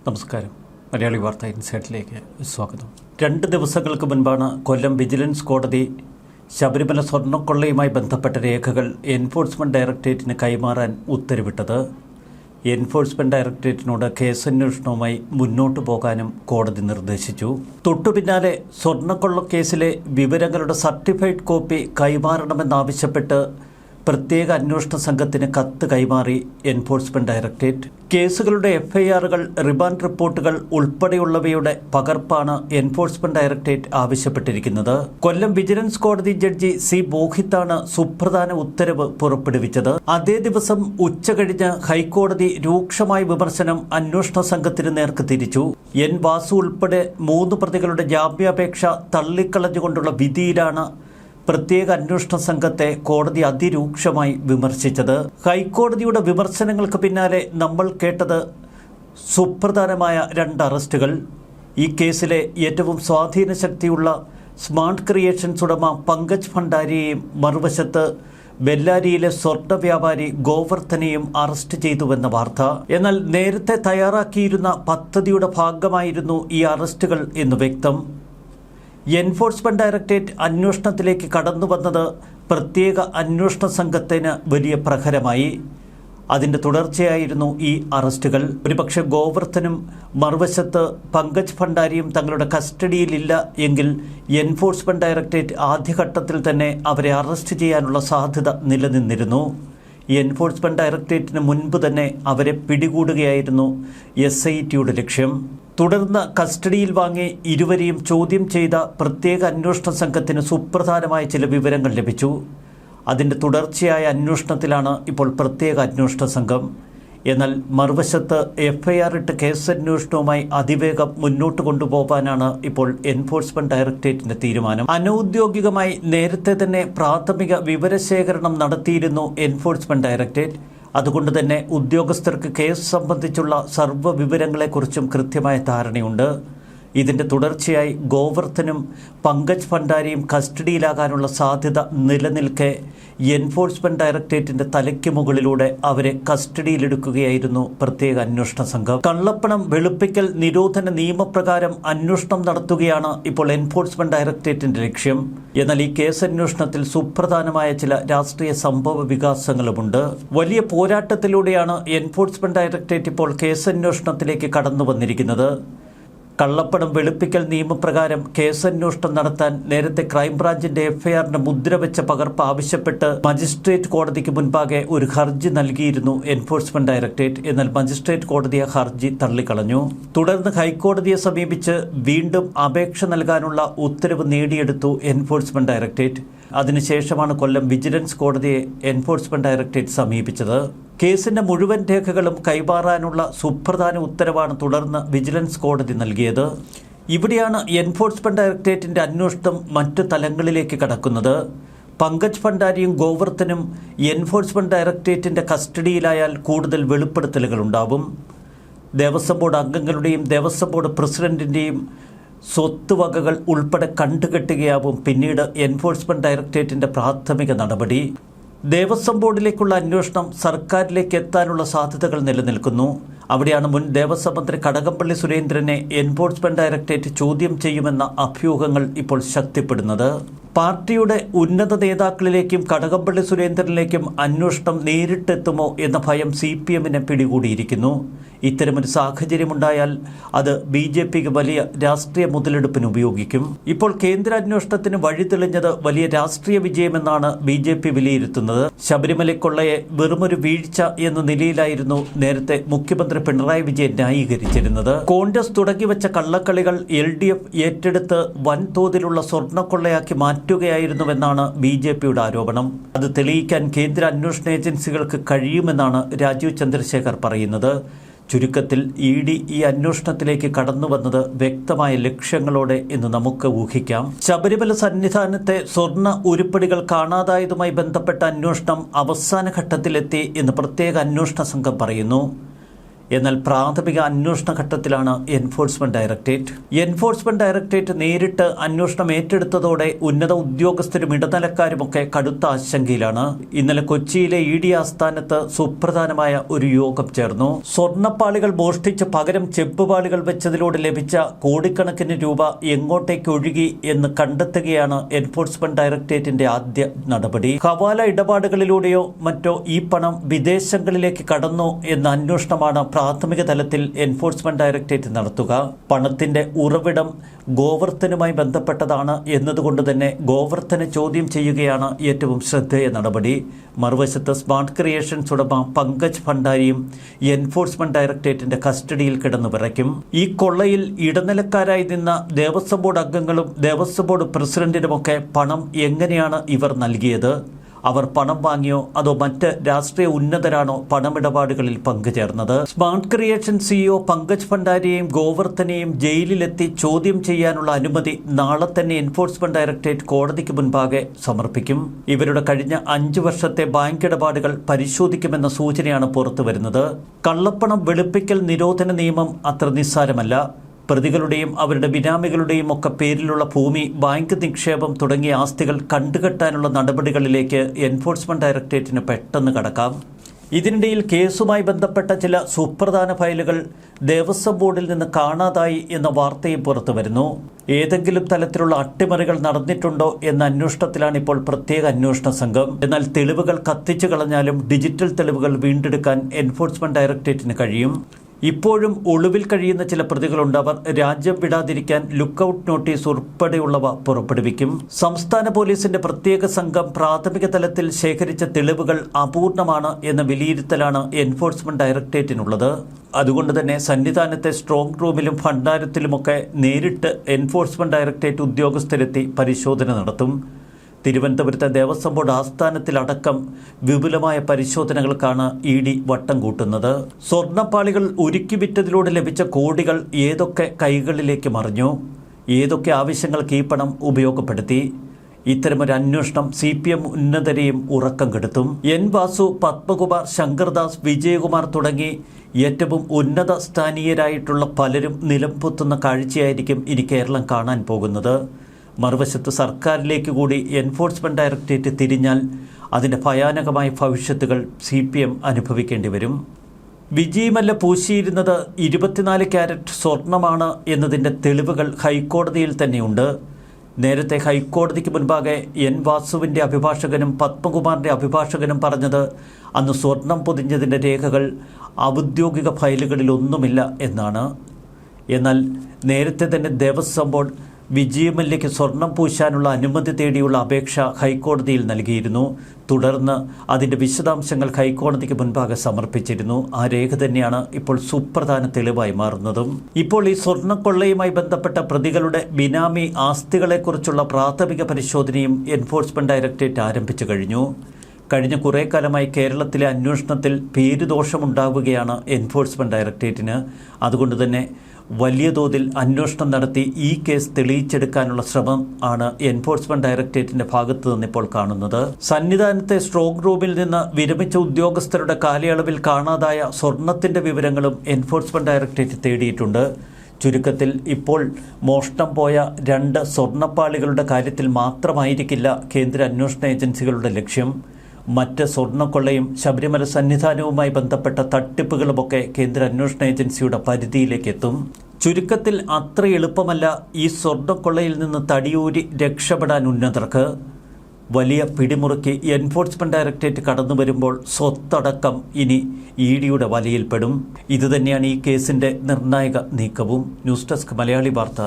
നമസ്കാരം. മലയാളി വാർത്ത ഇൻസൈറ്റിലേക്ക് സ്വാഗതം. 2 ദിവസങ്ങൾക്ക് മുൻപാണ് കൊല്ലം വിജിലൻസ് കോടതി ശബരിമല സ്വർണ്ണക്കൊള്ളയുമായി ബന്ധപ്പെട്ട രേഖകൾ എൻഫോഴ്സ്മെൻറ്റ് ഡയറക്ടറേറ്റിന് കൈമാറാൻ ഉത്തരവിട്ടത്. എൻഫോഴ്സ്മെൻറ്റ് ഡയറക്ടറേറ്റിനോട് കേസന്വേഷണവുമായി മുന്നോട്ടു പോകാനും കോടതി നിർദ്ദേശിച്ചു. തൊട്ടുപിന്നാലെ സ്വർണ്ണക്കൊള്ളക്കേസിലെ വിവരങ്ങളുടെ സർട്ടിഫൈഡ് കോപ്പി കൈമാറണമെന്നാവശ്യപ്പെട്ട് പ്രത്യേക അന്വേഷണ സംഘത്തിന് കത്ത് കൈമാറി എൻഫോഴ്സ്മെൻറ്റ് ഡയറക്ടറേറ്റ്. കേസുകളുടെ FIRകൾ, റിമാൻഡ് റിപ്പോർട്ടുകൾ ഉൾപ്പെടെയുള്ളവയുടെ പകർപ്പാണ് എൻഫോഴ്സ്മെൻറ്റ് ഡയറക്ടറേറ്റ് ആവശ്യപ്പെട്ടിരിക്കുന്നത്. കൊല്ലം വിജിലൻസ് കോടതി ജഡ്ജി C. മോഹിത്താണ് സുപ്രധാന ഉത്തരവ് പുറപ്പെടുവിച്ചത്. അതേ ദിവസം ഉച്ചകഴിഞ്ഞ് ഹൈക്കോടതി രൂക്ഷമായ വിമർശനം അന്വേഷണ സംഘത്തിന് നേർക്ക് തിരിച്ചു. N. വാസു ഉൾപ്പെടെ 3 പ്രതികളുടെ ജാമ്യാപേക്ഷ തള്ളിക്കളഞ്ഞുകൊണ്ടുള്ള വിധിയിലാണ് പ്രത്യേക അന്വേഷണ സംഘത്തെ കോടതി അതിരൂക്ഷമായി വിമർശിച്ചത്. ഹൈക്കോടതിയുടെ വിമർശനങ്ങൾക്ക് പിന്നാലെ നമ്മൾ കേട്ടത് സുപ്രധാനമായ 2 അറസ്റ്റുകൾ. ഈ കേസിലെ ഏറ്റവും സ്വാധീന ശക്തിയുള്ള സ്മാർട്ട് ക്രിയേഷൻസ് ഉടമ പങ്കജ് ഭണ്ഡാരിയെയും മറുവശത്ത് ബെല്ലാരിയിലെ സ്വർണ്ണ വ്യാപാരി ഗോവർദ്ധനെയും അറസ്റ്റ് ചെയ്തുവെന്ന വാർത്ത. എന്നാൽ നേരത്തെ തയ്യാറാക്കിയിരുന്ന പദ്ധതിയുടെ ഭാഗമായിരുന്നു ഈ അറസ്റ്റുകൾ എന്ന് വ്യക്തം. എൻഫോഴ്സ്മെൻറ്റ് ഡയറക്ടറേറ്റ് അന്വേഷണത്തിലേക്ക് കടന്നു വന്നത് പ്രത്യേക അന്വേഷണ സംഘത്തിന് വലിയ പ്രഹരമായി. അതിൻ്റെ തുടർച്ചയായിരുന്നു ഈ അറസ്റ്റുകൾ. ഒരുപക്ഷെ ഗോവർദ്ധനും മറുവശത്ത് പങ്കജ് ഭണ്ഡാരിയും തങ്ങളുടെ കസ്റ്റഡിയിലില്ല എങ്കിൽ എൻഫോഴ്സ്മെൻറ്റ് ഡയറക്ടറേറ്റ് ആദ്യഘട്ടത്തിൽ തന്നെ അവരെ അറസ്റ്റ് ചെയ്യാനുള്ള സാധ്യത നിലനിന്നിരുന്നു. എൻഫോഴ്സ്മെൻറ്റ് ഡയറക്ടറേറ്റിന് മുൻപ് തന്നെ അവരെ പിടികൂടുകയായിരുന്നു SITയുടെ ലക്ഷ്യം. തുടർന്ന് കസ്റ്റഡിയിൽ വാങ്ങി ഇരുവരെയും ചോദ്യം ചെയ്ത പ്രത്യേക അന്വേഷണ സംഘത്തിന് സുപ്രധാനമായ ചില വിവരങ്ങൾ ലഭിച്ചു. അതിൻ്റെ തുടർച്ചയായ അന്വേഷണത്തിലാണ് ഇപ്പോൾ പ്രത്യേക അന്വേഷണ സംഘം. എന്നാൽ മറുവശത്ത് FIR ഇട്ട് കേസന്വേഷണവുമായി അതിവേഗം മുന്നോട്ട് കൊണ്ടുപോകാനാണ് ഇപ്പോൾ എൻഫോഴ്സ്മെൻറ്റ് ഡയറക്ടറേറ്റിൻ്റെ തീരുമാനം. അനൌദ്യോഗികമായി നേരത്തെ തന്നെ പ്രാഥമിക വിവരശേഖരണം നടത്തിയിരുന്നു എൻഫോഴ്സ്മെൻറ്റ് ഡയറക്ടറേറ്റ്. അതുകൊണ്ട് തന്നെ ഉദ്യോഗസ്ഥർക്ക് കേസ് സംബന്ധിച്ചുള്ള സർവ്വ വിവരങ്ങളെക്കുറിച്ചും കൃത്യമായ ധാരണയുണ്ട്. ഇതിൻ്റെ തുടർച്ചയായി ഗോവർദ്ധനും പങ്കജ് ഭണ്ഡാരിയും കസ്റ്റഡിയിലാകാനുള്ള സാധ്യത നിലനിൽക്കെ എൻഫോഴ്സ്മെൻറ്റ് ഡയറക്ടറേറ്റിൻ്റെ തലയ്ക്ക് മുകളിലൂടെ അവരെ കസ്റ്റഡിയിലെടുക്കുകയായിരുന്നു പ്രത്യേക അന്വേഷണ സംഘം. കള്ളപ്പണം വെളുപ്പിക്കൽ നിരോധന നിയമപ്രകാരം അന്വേഷണം നടത്തുകയാണ് ഇപ്പോൾ എൻഫോഴ്സ്മെൻറ്റ് ഡയറക്ടറേറ്റിൻ്റെ ലക്ഷ്യം. എന്നാൽ ഈ കേസന്വേഷണത്തിൽ സുപ്രധാനമായ ചില രാഷ്ട്രീയ സംഭവ വികാസങ്ങളുമുണ്ട്. വലിയ പോരാട്ടത്തിലൂടെയാണ് എൻഫോഴ്സ്മെൻറ്റ് ഡയറക്ടറേറ്റ് ഇപ്പോൾ കേസന്വേഷണത്തിലേക്ക് കടന്നു വന്നിരിക്കുന്നത്. കള്ളപ്പണം വെളുപ്പിക്കൽ നിയമപ്രകാരം കേസന്വേഷണം നടത്താൻ നേരത്തെ ക്രൈംബ്രാഞ്ചിന്റെ FIRന്റെ മുദ്രവെച്ച പകർപ്പ് ആവശ്യപ്പെട്ട് മജിസ്ട്രേറ്റ് കോടതിക്ക് മുൻപാകെ ഒരു ഹർജി നൽകിയിരുന്നു എൻഫോഴ്സ്മെന്റ് ഡയറക്ടറേറ്റ്. എന്നാൽ മജിസ്ട്രേറ്റ് കോടതി ആ ഹർജി തള്ളിക്കളഞ്ഞു. തുടർന്ന് ഹൈക്കോടതിയെ സമീപിച്ച് വീണ്ടും അപേക്ഷ നൽകാനുള്ള ഉത്തരവ് നേടിയെടുത്തു എൻഫോഴ്സ്മെന്റ് ഡയറക്ടറേറ്റ്. അതിനുശേഷമാണ് കൊല്ലം വിജിലൻസ് കോടതിയെ എൻഫോഴ്സ്മെന്റ് ഡയറക്ടറേറ്റ് സമീപിച്ചത്. കേസിന്റെ മുഴുവൻ രേഖകളും കൈമാറാനുള്ള സുപ്രധാന ഉത്തരവാണ് തുടർന്ന് വിജിലൻസ് കോടതി നൽകിയത്. ഇവിടെയാണ് എൻഫോഴ്സ്മെന്റ് ഡയറക്ടറേറ്റിന്റെ അന്വേഷണം മറ്റു തലങ്ങളിലേക്ക് കടക്കുന്നത്. പങ്കജ് ഭണ്ഡാരിയും ഗോവർദ്ധനും എൻഫോഴ്സ്മെന്റ് ഡയറക്ടറേറ്റിന്റെ കസ്റ്റഡിയിലായാൽ കൂടുതൽ വെളിപ്പെടുത്തലുകൾ ഉണ്ടാവും. ദേവസ്വം ബോർഡ് അംഗങ്ങളുടെയും ദേവസ്വം ബോർഡ് പ്രസിഡന്റിന്റെയും സ്വത്തുവകകൾ ഉൾപ്പെടെ കണ്ടുകെട്ടുകയാവും പിന്നീട് എൻഫോഴ്സ്മെന്റ് ഡയറക്ടറേറ്റിന്റെ പ്രാഥമിക നടപടി. ദേവസ്വം ബോർഡിലേക്കുള്ള അന്വേഷണം സർക്കാരിലേക്ക് എത്താനുള്ള സാധ്യതകൾ നിലനിൽക്കുന്നു. അവിടെയാണ് മുൻ ദേവസ്വം മന്ത്രി കടകംപള്ളി സുരേന്ദ്രനെ എൻഫോഴ്സ്മെന്റ് ഡയറക്ടറേറ്റ് ചോദ്യം ചെയ്യുമെന്ന അഭ്യൂഹങ്ങൾ ഇപ്പോൾ ശക്തിപ്പെടുന്നത്. പാർട്ടിയുടെ ഉന്നത നേതാക്കളിലേക്കും കടകംപള്ളി സുരേന്ദ്രനിലേക്കും അന്വേഷണം നേരിട്ടെത്തുമോ എന്ന ഭയം CPMനെ പിടികൂടിയിരിക്കുന്നു. ഇത്തരമൊരു സാഹചര്യമുണ്ടായാൽ അത് BJPക്ക് വലിയ രാഷ്ട്രീയ മുതലെടുപ്പിന് ഉപയോഗിക്കും. ഇപ്പോൾ കേന്ദ്ര അന്വേഷണത്തിന് വഴി തെളിഞ്ഞത് വലിയ രാഷ്ട്രീയ വിജയമെന്നാണ് BJP വിലയിരുത്തുന്നത്. ശബരിമലക്കൊള്ളയെ വെറുമൊരു വീഴ്ച എന്ന നിലയിലായിരുന്നു നേരത്തെ മുഖ്യമന്ത്രി പിണറായി വിജയൻ ന്യായീകരിച്ചിരുന്നത്. കോൺഗ്രസ് തുടങ്ങിവെച്ച കള്ളക്കളികൾ LDF ഏറ്റെടുത്ത് വൻതോതിലുള്ള സ്വർണ്ണക്കൊള്ളയാക്കി മാറ്റുകയായിരുന്നുവെന്നാണ് BJPയുടെ ആരോപണം. അത് തെളിയിക്കാൻ കേന്ദ്ര അന്വേഷണ ഏജൻസികൾക്ക് കഴിയുമെന്നാണ് രാജീവ് ചന്ദ്രശേഖർ പറയുന്നത്. ചുരുക്കത്തിൽ ED ഈ അന്വേഷണത്തിലേക്ക് കടന്നു വന്നത് വ്യക്തമായ ലക്ഷ്യങ്ങളോടെ എന്ന് നമുക്ക് ഊഹിക്കാം. ശബരിമല സന്നിധാനത്തെ സ്വർണ്ണ ഉരുപ്പടികൾ കാണാതായതുമായി ബന്ധപ്പെട്ട അന്വേഷണം അവസാന ഘട്ടത്തിലെത്തി എന്ന് പ്രത്യേക അന്വേഷണ സംഘം പറയുന്നു. എന്നാൽ പ്രാഥമിക അന്വേഷണ ഘട്ടത്തിലാണ് എൻഫോഴ്സ്മെന്റ് ഡയറക്ടറേറ്റ് നേരിട്ട് അന്വേഷണം ഏറ്റെടുത്തതോടെ ഉന്നത ഉദ്യോഗസ്ഥരും ഇടനിലക്കാരുമൊക്കെ കടുത്ത ആശങ്കയിലാണ്. ഇന്നലെ കൊച്ചിയിലെ ED ആസ്ഥാനത്ത് സുപ്രധാനമായ ഒരു യോഗം ചേർന്നു. സ്വർണ്ണപ്പാളികൾ മോഷ്ടിച്ച് പകരം ചെമ്പുപാളികൾ വെച്ചതിലൂടെ ലഭിച്ച കോടിക്കണക്കിന് രൂപ എങ്ങോട്ടേക്ക് ഒഴുകി എന്ന് കണ്ടെത്തുകയാണ് എൻഫോഴ്സ്മെന്റ് ഡയറക്ടറേറ്റിന്റെ ആദ്യ നടപടി. ഹവാല ഇടപാടുകളിലൂടെയോ മറ്റോ ഈ പണം വിദേശങ്ങളിലേക്ക് കടന്നോ എന്ന അന്വേഷണമാണ് പ്രാഥമിക തലത്തിൽ എൻഫോഴ്സ്മെന്റ് ഡയറക്ടറേറ്റ് നടത്തുക. പണത്തിന്റെ ഉറവിടം ഗോവർദ്ധനുമായി ബന്ധപ്പെട്ടതാണ് എന്നതുകൊണ്ട് തന്നെ ഗോവർദ്ധനെ ചോദ്യം ചെയ്യുകയാണ് ഏറ്റവും ശ്രദ്ധേയ നടപടി. മറുവശത്ത് സ്മാർട്ട് ക്രിയേഷൻസ് ഉടമ പങ്കജ് ഭണ്ഡാരിയും എൻഫോഴ്സ്മെന്റ് ഡയറക്ടറേറ്റിന്റെ കസ്റ്റഡിയിൽ കിടന്നു വിറയ്ക്കും. ഈ കൊള്ളയിൽ ഇടനിലക്കാരായി നിന്ന ദേവസ്വം ബോർഡ് അംഗങ്ങളും ദേവസ്വം ബോർഡ് പ്രസിഡന്റിനുമൊക്കെ പണം എങ്ങനെയാണ് ഇവർ നൽകിയത്? അവർ പണം വാങ്ങിയോ അതോ മറ്റ് രാഷ്ട്രീയ ഉന്നതരാണോ പണമിടപാടുകളിൽ പങ്കുചേർന്നത്? സ്മാർട്ട് ക്രിയേഷൻ CEO പങ്കജ് ഭണ്ഡാരിയെയും ഗോവർദ്ധനെയും ജയിലിലെത്തി ചോദ്യം ചെയ്യാനുള്ള അനുമതി നാളെ തന്നെ എൻഫോഴ്സ്മെന്റ് ഡയറക്ടറേറ്റ് കോടതിക്ക് മുൻപാകെ സമർപ്പിക്കും. ഇവരുടെ കഴിഞ്ഞ 5 വർഷത്തെ ബാങ്ക് ഇടപാടുകൾ പരിശോധിക്കുമെന്ന സൂചനയാണ് പുറത്തുവരുന്നത്. കള്ളപ്പണം വെളുപ്പിക്കൽ നിരോധന നിയമം അത്ര നിസ്സാരമല്ല. പ്രതികളുടെയും അവരുടെ ബിനാമികളുടെയും ഒക്കെ പേരിലുള്ള ഭൂമി, ബാങ്ക് നിക്ഷേപം തുടങ്ങിയ ആസ്തികൾ കണ്ടുകെട്ടാനുള്ള നടപടികളിലേക്ക് എൻഫോഴ്സ്മെന്റ് ഡയറക്ടറേറ്റിന് പെട്ടെന്ന് കടക്കാം. ഇതിനിടയിൽ കേസുമായി ബന്ധപ്പെട്ട ചില സുപ്രധാന ഫയലുകൾ ദേവസ്വം ബോർഡിൽ നിന്ന് കാണാതായി എന്ന വാർത്തയും പുറത്തു വരുന്നു. ഏതെങ്കിലും തലത്തിലുള്ള അട്ടിമറികൾ നടന്നിട്ടുണ്ടോ എന്ന അന്വേഷണത്തിലാണ് ഇപ്പോൾ പ്രത്യേക അന്വേഷണ സംഘം. എന്നാൽ തെളിവുകൾ കത്തിച്ചു കളഞ്ഞാലും ഡിജിറ്റൽ തെളിവുകൾ വീണ്ടെടുക്കാൻ എൻഫോഴ്സ്മെന്റ് ഡയറക്ടറേറ്റിന് കഴിയും. ഇപ്പോഴും ഒളിവിൽ കഴിയുന്ന ചില പ്രതികളുണ്ട്. അവർ രാജ്യം വിടാതിരിക്കാൻ ലുക്കൌട്ട് നോട്ടീസ് ഉൾപ്പെടെയുള്ളവ പുറപ്പെടുവിക്കും. സംസ്ഥാന പോലീസിന്റെ പ്രത്യേക സംഘം പ്രാഥമിക തലത്തിൽ ശേഖരിച്ച തെളിവുകൾ അപൂർണമാണ് എന്ന വിലയിരുത്തലാണ് എൻഫോഴ്സ്മെന്റ് ഡയറക്ടറേറ്റിനുള്ളത്. അതുകൊണ്ട് തന്നെ സന്നിധാനത്തെ സ്ട്രോങ് റൂമിലും ഭണ്ഡാരത്തിലുമൊക്കെ നേരിട്ട് എൻഫോഴ്സ്മെന്റ് ഡയറക്ടറേറ്റ് ഉദ്യോഗസ്ഥരെത്തി പരിശോധന നടത്തും. തിരുവനന്തപുരത്തെ ദേവസ്വം ബോർഡ് ആസ്ഥാനത്തിലടക്കം വിപുലമായ പരിശോധനകൾക്കാണ് ED വട്ടം കൂട്ടുന്നത്. സ്വർണ്ണപ്പാളികൾ ഉരുക്കി വിറ്റതിലൂടെ ലഭിച്ച കോടികൾ ഏതൊക്കെ കൈകളിലേക്ക് മറിഞ്ഞു? ഏതൊക്കെ ആവശ്യങ്ങൾക്ക് ഈ പണം ഉപയോഗപ്പെടുത്തി? ഇത്തരമൊരു അന്വേഷണം CPM ഉന്നതരെയും ഉറക്കം കെടുത്തും. N. വാസു, പത്മകുമാർ, ശങ്കർദാസ്, വിജയകുമാർ തുടങ്ങി ഏറ്റവും ഉന്നത സ്ഥാനീയരായിട്ടുള്ള പലരും നിലംപൊത്തുന്ന കാഴ്ചയായിരിക്കും ഇനി കേരളം കാണാൻ പോകുന്നത്. മറുവശത്ത് സർക്കാരിലേക്ക് കൂടി എൻഫോഴ്സ്മെന്റ് ഡയറക്ടറേറ്റ് തിരിഞ്ഞാൽ അതിൻ്റെ ഭയാനകമായ ഭവിഷ്യത്തുകൾ CPM അനുഭവിക്കേണ്ടി വരും. വിജയമല്ല പൂശിയിരുന്നത് 24 ക്യാരറ്റ് സ്വർണമാണ് എന്നതിൻ്റെ തെളിവുകൾ ഹൈക്കോടതിയിൽ തന്നെയുണ്ട്. നേരത്തെ ഹൈക്കോടതിക്ക് മുൻപാകെ N. വാസുവിൻ്റെ അഭിഭാഷകനും പത്മകുമാറിൻ്റെ അഭിഭാഷകനും പറഞ്ഞത് അന്ന് സ്വർണം പൊതിഞ്ഞതിൻ്റെ രേഖകൾ ഔദ്യോഗിക ഫയലുകളിലൊന്നുമില്ല എന്നാണ്. എന്നാൽ നേരത്തെ തന്നെ ദേവസ്വം ബോർഡ് വിജയമല്യയ്ക്ക് സ്വർണം പൂശാനുള്ള അനുമതി തേടിയുള്ള അപേക്ഷ ഹൈക്കോടതിയിൽ നൽകിയിരുന്നു. തുടർന്ന് അതിൻ്റെ വിശദാംശങ്ങൾ ഹൈക്കോടതിക്ക് മുൻപാകെ സമർപ്പിച്ചിരുന്നു. ആ രേഖ തന്നെയാണ് ഇപ്പോൾ സുപ്രധാന തെളിവായി മാറുന്നതും. ഇപ്പോൾ ഈ സ്വർണ്ണക്കൊള്ളയുമായി ബന്ധപ്പെട്ട പ്രതികളുടെ ബിനാമി ആസ്തികളെക്കുറിച്ചുള്ള പ്രാഥമിക പരിശോധനയും എൻഫോഴ്സ്മെന്റ് ഡയറക്ടറേറ്റ് ആരംഭിച്ചു കഴിഞ്ഞു. കഴിഞ്ഞ കുറേ കാലമായി കേരളത്തിലെ അന്വേഷണത്തിൽ പേരുദോഷമുണ്ടാവുകയാണ് എൻഫോഴ്സ്മെന്റ് ഡയറക്ടറേറ്റിന്. അതുകൊണ്ട് തന്നെ വലിയ തോതിൽ അന്വേഷണം നടത്തി ഈ കേസ് തെളിയിച്ചെടുക്കാനുള്ള ശ്രമം ആണ് എൻഫോഴ്സ്മെന്റ് ഡയറക്ടറേറ്റിന്റെ ഭാഗത്തു നിന്നിപ്പോൾ കാണുന്നത്. സന്നിധാനത്തെ സ്ട്രോങ് റൂമിൽ നിന്ന് വിരമിച്ച ഉദ്യോഗസ്ഥരുടെ കാലയളവിൽ കാണാതായ സ്വർണത്തിന്റെ വിവരങ്ങളും എൻഫോഴ്സ്മെന്റ് ഡയറക്ടറേറ്റ് തേടിയിട്ടുണ്ട്. ചുരുക്കത്തിൽ ഇപ്പോൾ മോഷണം പോയ 2 സ്വർണ്ണപ്പാളികളുടെ കാര്യത്തിൽ മാത്രമായിരിക്കില്ല കേന്ദ്ര അന്വേഷണ ഏജൻസികളുടെ ലക്ഷ്യം. മറ്റ് സ്വർണ്ണക്കൊള്ളയും ശബരിമല സന്നിധാനവുമായി ബന്ധപ്പെട്ട തട്ടിപ്പുകളുമൊക്കെ കേന്ദ്ര അന്വേഷണ ഏജൻസിയുടെ പരിധിയിലേക്ക് എത്തും. ചുരുക്കത്തിൽ അത്ര എളുപ്പമല്ല ഈ സ്വർണ്ണക്കൊള്ളയിൽ നിന്ന് തടിയൂരി രക്ഷപ്പെടാൻ ഉന്നതർക്ക്. വലിയ പിടിമുറുക്കി എൻഫോഴ്സ്മെന്റ് ഡയറക്ടറേറ്റ് കടന്നു വരുമ്പോൾ സ്വത്തടക്കം ഇനി EDയുടെ വലയിൽപ്പെടും. ഇതുതന്നെയാണ് ഈ കേസിന്റെ നിർണായക നീക്കവും. ന്യൂസ് ഡെസ്ക് മലയാളി വാർത്ത.